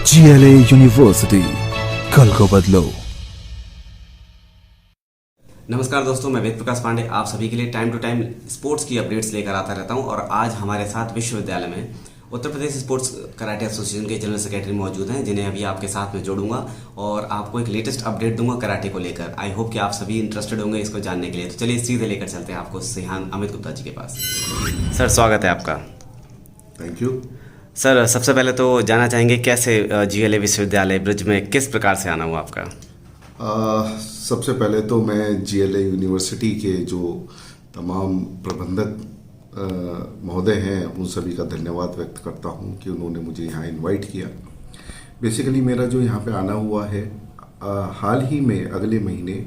GLA university, कल को बदलो। नमस्कार दोस्तों, मैं वेद प्रकाश पांडे आप सभी के लिए टाइम टू टाइम स्पोर्ट्स की अपडेट्स लेकर आता रहता हूं। और आज हमारे साथ विश्वविद्यालय में उत्तर प्रदेश स्पोर्ट्स कराटे एसोसिएशन के जनरल सेक्रेटरी मौजूद हैं, जिन्हें अभी आपके साथ में जोड़ूंगा और आपको एक लेटेस्ट अपडेट दूंगा कराटे को लेकर। आई होप कि आप सभी इंटरेस्टेड होंगे इसको जानने के लिए। तो चलिए सीधे लेकर चलते हैं आपको सिहान अमित गुप्ता जी के पास। सर, स्वागत है आपका। थैंक यू सर, सबसे पहले तो जानना चाहेंगे कैसे GLA विश्वविद्यालय ब्रिज में किस प्रकार से आना हुआ आपका? सबसे पहले तो मैं GLA यूनिवर्सिटी के जो तमाम प्रबंधक महोदय हैं उन सभी का धन्यवाद व्यक्त करता हूं कि उन्होंने मुझे यहाँ इनवाइट किया। बेसिकली मेरा जो यहाँ पे आना हुआ है, हाल ही में अगले महीने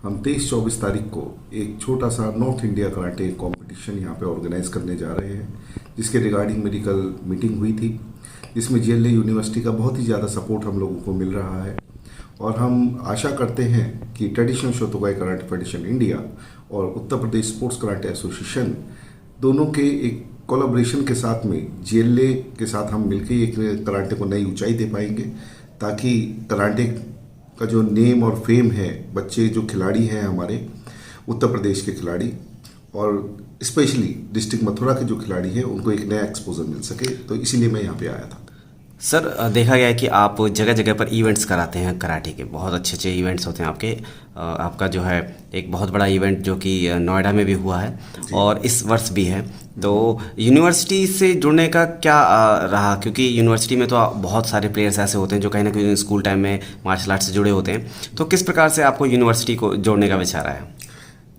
हम 23-24 तारीख को एक छोटा सा नॉर्थ इंडिया कराटे कंपटीशन यहाँ पे ऑर्गेनाइज करने जा रहे हैं, जिसके रिगार्डिंग मेरी कल मीटिंग हुई थी, जिसमें GLA यूनिवर्सिटी का बहुत ही ज़्यादा सपोर्ट हम लोगों को मिल रहा है। और हम आशा करते हैं कि traditional Shotokai karate federation India और उत्तर प्रदेश स्पोर्ट्स कराटे एसोसिएशन दोनों के एक कोलैबोरेशन के साथ में GLA के साथ हम मिलकर एक कराटे को नई ऊंचाई दे पाएंगे, ताकि कराटे का जो नेम और फेम है, बच्चे जो खिलाड़ी हैं हमारे उत्तर प्रदेश के खिलाड़ी और स्पेशली डिस्ट्रिक्ट मथुरा के जो खिलाड़ी हैं, उनको एक नया एक्सपोजर मिल सके, तो इसीलिए मैं यहाँ पे आया था। सर, देखा गया है कि आप जगह जगह पर इवेंट्स कराते हैं कराटे के, बहुत अच्छे अच्छे इवेंट्स होते हैं आपके। आपका जो है एक बहुत बड़ा इवेंट जो कि नोएडा में भी हुआ है और इस वर्ष भी है। तो यूनिवर्सिटी से जुड़ने का क्या रहा, क्योंकि यूनिवर्सिटी में तो बहुत सारे प्लेयर्स ऐसे होते हैं जो कहीं ना कहीं स्कूल टाइम में मार्शल आर्ट से जुड़े होते हैं, तो किस प्रकार से आपको यूनिवर्सिटी को जोड़ने का विचार आया?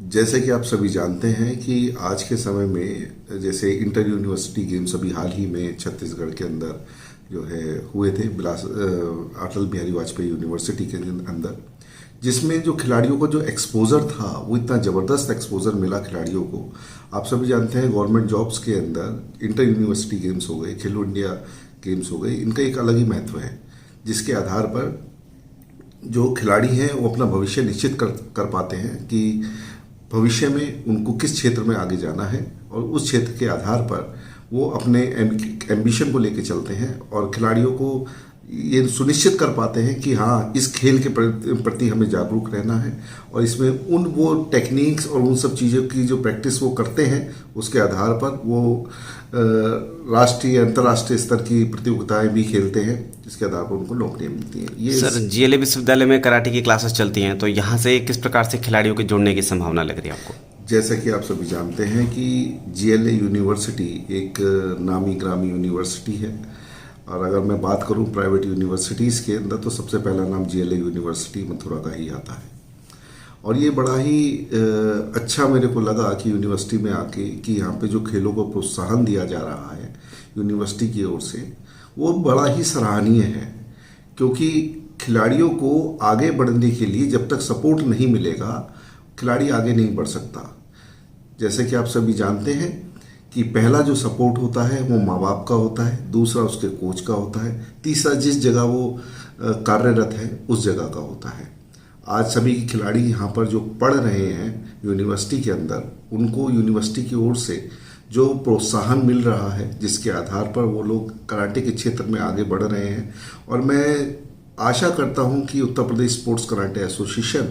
जैसे कि आप सभी जानते हैं कि आज के समय में जैसे इंटर यूनिवर्सिटी गेम्स अभी हाल ही में छत्तीसगढ़ के अंदर जो है हुए थे, अटल बिहारी वाजपेयी यूनिवर्सिटी के अंदर, जिसमें जो खिलाड़ियों को जो एक्सपोजर था वो इतना ज़बरदस्त एक्सपोजर मिला खिलाड़ियों को। आप सभी जानते हैं गवर्नमेंट जॉब्स के अंदर इंटर यूनिवर्सिटी गेम्स हो गए, खेलो इंडिया गेम्स हो गए, इनका एक अलग ही महत्व है, जिसके आधार पर जो खिलाड़ी हैं वो अपना भविष्य निश्चित कर पाते हैं कि भविष्य में उनको किस क्षेत्र में आगे जाना है, और उस क्षेत्र के आधार पर वो अपने एम्बिशन को लेके चलते हैं और खिलाड़ियों को ये सुनिश्चित कर पाते हैं कि हाँ, इस खेल के प्रति हमें जागरूक रहना है, और इसमें वो टेक्निक्स और उन सब चीज़ों की जो प्रैक्टिस वो करते हैं, उसके आधार पर वो राष्ट्रीय अंतर्राष्ट्रीय स्तर की प्रतियोगिताएं भी खेलते हैं, जिसके आधार पर उनको नौकरियां मिलती हैं। ये सर, GLA विश्वविद्यालय में कराटे की क्लासेस चलती हैं, तो यहाँ से किस प्रकार से खिलाड़ियों के जुड़ने की संभावना लग रही है आपको? जैसा कि आप सभी जानते हैं कि GLA यूनिवर्सिटी एक नामी ग्रामी यूनिवर्सिटी है, और अगर मैं बात करूं प्राइवेट यूनिवर्सिटीज़ के अंदर तो सबसे पहला नाम GLA यूनिवर्सिटी मथुरा का ही आता है। और ये बड़ा ही अच्छा मेरे को लगा कि यूनिवर्सिटी में आके कि यहाँ पे जो खेलों को प्रोत्साहन दिया जा रहा है यूनिवर्सिटी की ओर से, वो बड़ा ही सराहनीय है, क्योंकि खिलाड़ियों को आगे बढ़ने के लिए जब तक सपोर्ट नहीं मिलेगा, खिलाड़ी आगे नहीं बढ़ सकता। जैसे कि आप सभी जानते हैं कि पहला जो सपोर्ट होता है वो माँ बाप का होता है, दूसरा उसके कोच का होता है, तीसरा जिस जगह वो कार्यरत है उस जगह का होता है। आज सभी खिलाड़ी यहाँ पर जो पढ़ रहे हैं यूनिवर्सिटी के अंदर, उनको यूनिवर्सिटी की ओर से जो प्रोत्साहन मिल रहा है, जिसके आधार पर वो लोग कराटे के क्षेत्र में आगे बढ़ रहे हैं। और मैं आशा करता हूँ कि उत्तर प्रदेश स्पोर्ट्स कराटे एसोसिएशन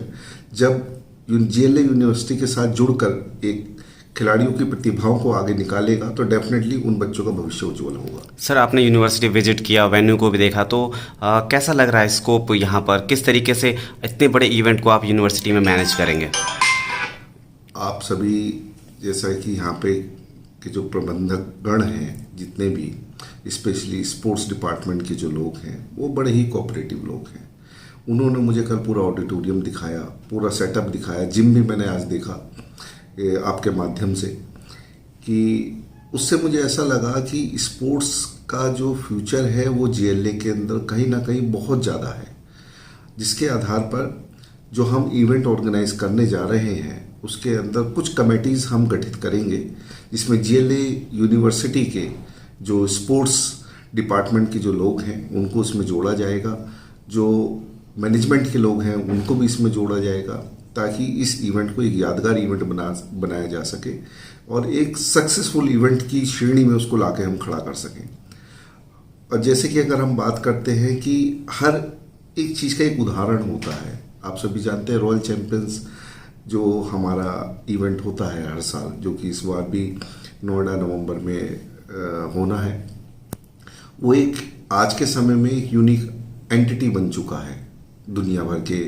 जब GLA यूनिवर्सिटी के साथ जुड़कर एक खिलाड़ियों की प्रतिभाओं को आगे निकालेगा, तो डेफिनेटली उन बच्चों का भविष्य उज्जवल होगा। सर, आपने यूनिवर्सिटी विजिट किया, वेन्यू को भी देखा, तो कैसा लग रहा है स्कोप यहाँ पर? किस तरीके से इतने बड़े इवेंट को आप यूनिवर्सिटी में मैनेज करेंगे? आप सभी जैसा कि यहाँ पे के जो प्रबंधक गण हैं, जितने भी स्पेशली स्पोर्ट्स डिपार्टमेंट के जो लोग हैं, वो बड़े ही कोऑपरेटिव लोग हैं। उन्होंने मुझे कल पूरा ऑडिटोरियम दिखाया, पूरा सेटअप दिखाया, जिम भी मैंने आज देखा आपके माध्यम से, कि उससे मुझे ऐसा लगा कि स्पोर्ट्स का जो फ्यूचर है वो GLA के अंदर कहीं ना कहीं बहुत ज़्यादा है, जिसके आधार पर जो हम इवेंट ऑर्गेनाइज करने जा रहे हैं उसके अंदर कुछ कमेटीज़ हम गठित करेंगे, जिसमें GLA यूनिवर्सिटी के जो स्पोर्ट्स डिपार्टमेंट के जो लोग हैं उनको इसमें जोड़ा जाएगा, जो मैनेजमेंट के लोग हैं उनको भी इसमें जोड़ा जाएगा, ताकि इस इवेंट को एक यादगार इवेंट बनाया जा सके और एक सक्सेसफुल इवेंट की श्रेणी में उसको लाके हम खड़ा कर सकें। और जैसे कि अगर हम बात करते हैं कि हर एक चीज़ का एक उदाहरण होता है। आप सभी जानते हैं रॉयल चैंपियंस जो हमारा इवेंट होता है हर साल, जो कि इस बार भी नोएडा नवंबर में होना है, वो एक आज के समय में एक यूनिक एंटिटी बन चुका है दुनिया भर के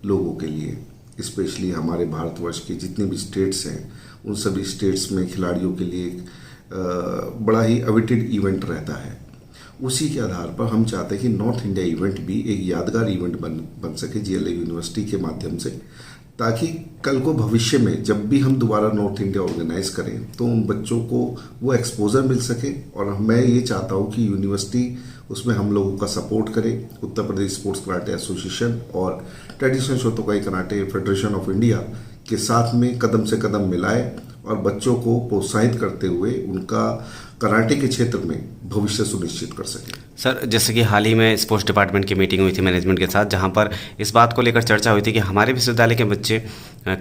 लोगों के लिए। स्पेशली हमारे भारतवर्ष के जितने भी स्टेट्स हैं उन सभी स्टेट्स में खिलाड़ियों के लिए एक बड़ा ही अवेटेड इवेंट रहता है। उसी के आधार पर हम चाहते हैं कि नॉर्थ इंडिया इवेंट भी एक यादगार इवेंट बन सके जीएलए यूनिवर्सिटी के माध्यम से, ताकि कल को भविष्य में जब भी हम दोबारा नॉर्थ इंडिया ऑर्गेनाइज करें तो उन बच्चों को वो एक्सपोजर मिल सके। और मैं ये चाहता हूँ कि यूनिवर्सिटी उसमें हम लोगों का सपोर्ट करे। Uttar Pradesh sports karate association और traditional Shotokai karate federation of India के साथ में कदम से कदम मिलाए और बच्चों को प्रोत्साहित करते हुए उनका कराटे के क्षेत्र में भविष्य सुनिश्चित कर सके। सर, जैसे कि हाल ही में स्पोर्ट्स डिपार्टमेंट की मीटिंग हुई थी मैनेजमेंट के साथ, जहां पर इस बात को लेकर चर्चा हुई थी कि हमारे विश्वविद्यालय के बच्चे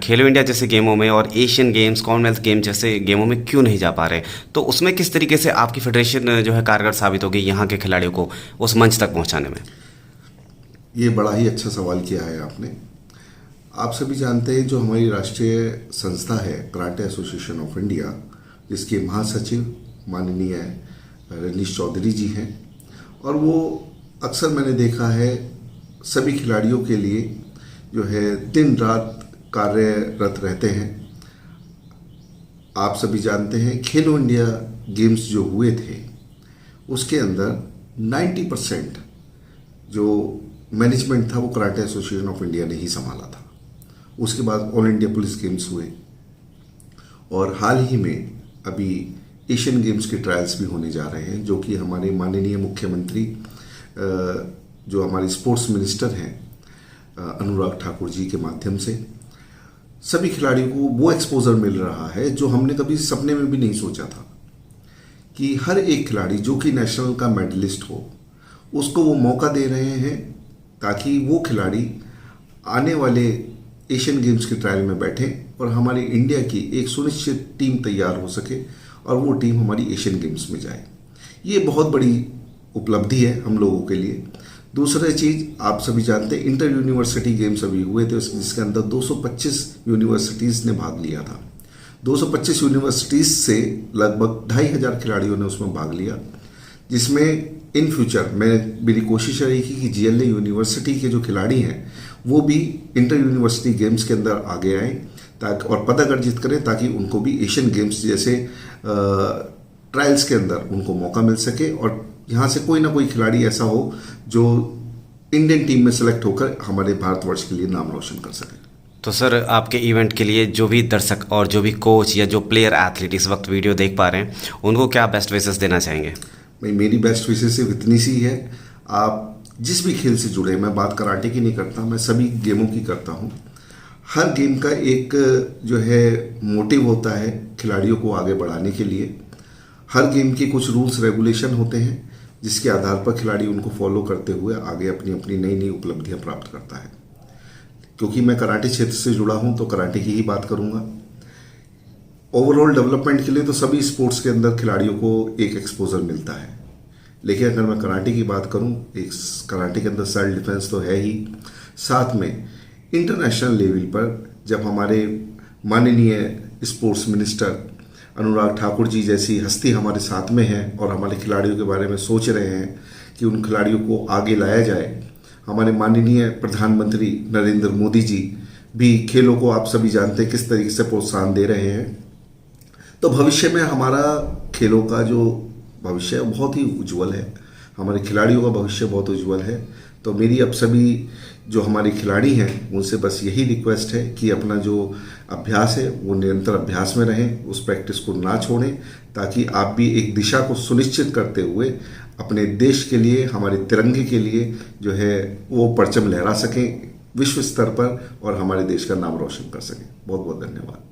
खेलो इंडिया जैसे गेमों में और एशियन गेम्स, कॉमनवेल्थ गेम जैसे गेमों में क्यों नहीं जा पा रहे। तो उसमें किस तरीके से आपकी फेडरेशन जो है कारगर साबित होगी यहाँ के खिलाड़ियों को उस मंच तक पहुँचाने में? ये बड़ा ही अच्छा सवाल किया है आपने। आप सभी जानते हैं जो हमारी राष्ट्रीय संस्था है कराटे एसोसिएशन ऑफ इंडिया, जिसके महासचिव माननीय रनीश चौधरी जी हैं, और वो अक्सर मैंने देखा है सभी खिलाड़ियों के लिए जो है दिन रात कार्यरत रहते हैं। आप सभी जानते हैं खेलो इंडिया गेम्स जो हुए थे उसके अंदर 90% जो मैनेजमेंट था वो कराटे एसोसिएशन ऑफ इंडिया ने ही संभाला था। उसके बाद ऑल इंडिया पुलिस गेम्स हुए और हाल ही में अभी एशियन गेम्स के ट्रायल्स भी होने जा रहे हैं, जो कि हमारे माननीय मुख्यमंत्री जो हमारे स्पोर्ट्स मिनिस्टर हैं अनुराग ठाकुर जी के माध्यम से सभी खिलाड़ियों को वो एक्सपोजर मिल रहा है जो हमने कभी सपने में भी नहीं सोचा था, कि हर एक खिलाड़ी जो कि नेशनल का मेडलिस्ट हो उसको वो मौका दे रहे हैं ताकि वो खिलाड़ी आने वाले एशियन गेम्स के ट्रायल में बैठे और हमारी इंडिया की एक सुनिश्चित टीम तैयार हो सके और वो टीम हमारी एशियन गेम्स में जाए। ये बहुत बड़ी उपलब्धि है हम लोगों के लिए। दूसरा चीज़, आप सभी जानते हैं इंटर यूनिवर्सिटी गेम्स अभी हुए थे, जिसके अंदर 225 यूनिवर्सिटीज़ ने भाग लिया था। 225 यूनिवर्सिटीज़ से लगभग 2500 खिलाड़ियों ने उसमें भाग लिया, जिसमें इन फ्यूचर मेरी कोशिश रहेगी कि जीएलए यूनिवर्सिटी के जो खिलाड़ी हैं वो भी इंटर यूनिवर्सिटी गेम्स के अंदर आगे आएँ ताकि और पदक अर्जित करें, ताकि उनको भी एशियन गेम्स जैसे ट्रायल्स के अंदर उनको मौका मिल सके और यहाँ से कोई ना कोई खिलाड़ी ऐसा हो जो इंडियन टीम में सेलेक्ट होकर हमारे भारतवर्ष के लिए नाम रोशन कर सके। तो सर, आपके इवेंट के लिए जो भी दर्शक और जो भी कोच या जो प्लेयर एथलीट इस वक्त वीडियो देख पा रहे हैं उनको क्या बेस्ट विशेस देना चाहेंगे? भाई, मेरी बेस्ट विशेस सिर्फ इतनी सी है, आप जिस भी खेल से जुड़े, मैं बात कराटे की नहीं करता, मैं सभी गेमों की करता हूँ। हर गेम का एक जो है मोटिव होता है खिलाड़ियों को आगे बढ़ाने के लिए। हर गेम के कुछ रूल्स रेगुलेशन होते हैं जिसके आधार पर खिलाड़ी उनको फॉलो करते हुए आगे अपनी अपनी नई नई उपलब्धियां प्राप्त करता है। क्योंकि मैं कराटे क्षेत्र से जुड़ा हूं तो कराटे की ही बात करूंगा। ओवरऑल डेवलपमेंट के लिए तो सभी स्पोर्ट्स के अंदर खिलाड़ियों को एक एक्सपोजर मिलता है, लेकिन अगर मैं कराटे की बात करूं, एक कराटे के अंदर सेल्फ डिफेंस तो है ही, साथ में इंटरनेशनल लेवल पर जब हमारे माननीय स्पोर्ट्स मिनिस्टर अनुराग ठाकुर जी जैसी हस्ती हमारे साथ में हैं और हमारे खिलाड़ियों के बारे में सोच रहे हैं कि उन खिलाड़ियों को आगे लाया जाए, हमारे माननीय प्रधानमंत्री नरेंद्र मोदी जी भी खेलों को आप सभी जानते हैं किस तरीके से प्रोत्साहन दे रहे हैं, तो भविष्य में हमारा खेलों का जो भविष्य है बहुत ही उज्जवल है, हमारे खिलाड़ियों का भविष्य बहुत उज्जवल है। तो मेरी अब सभी जो हमारे खिलाड़ी हैं उनसे बस यही रिक्वेस्ट है कि अपना जो अभ्यास है वो निरंतर अभ्यास में रहें, उस प्रैक्टिस को ना छोड़ें, ताकि आप भी एक दिशा को सुनिश्चित करते हुए अपने देश के लिए, हमारे तिरंगे के लिए जो है वो परचम लहरा सकें विश्व स्तर पर और हमारे देश का नाम रोशन कर सकें। बहुत बहुत धन्यवाद।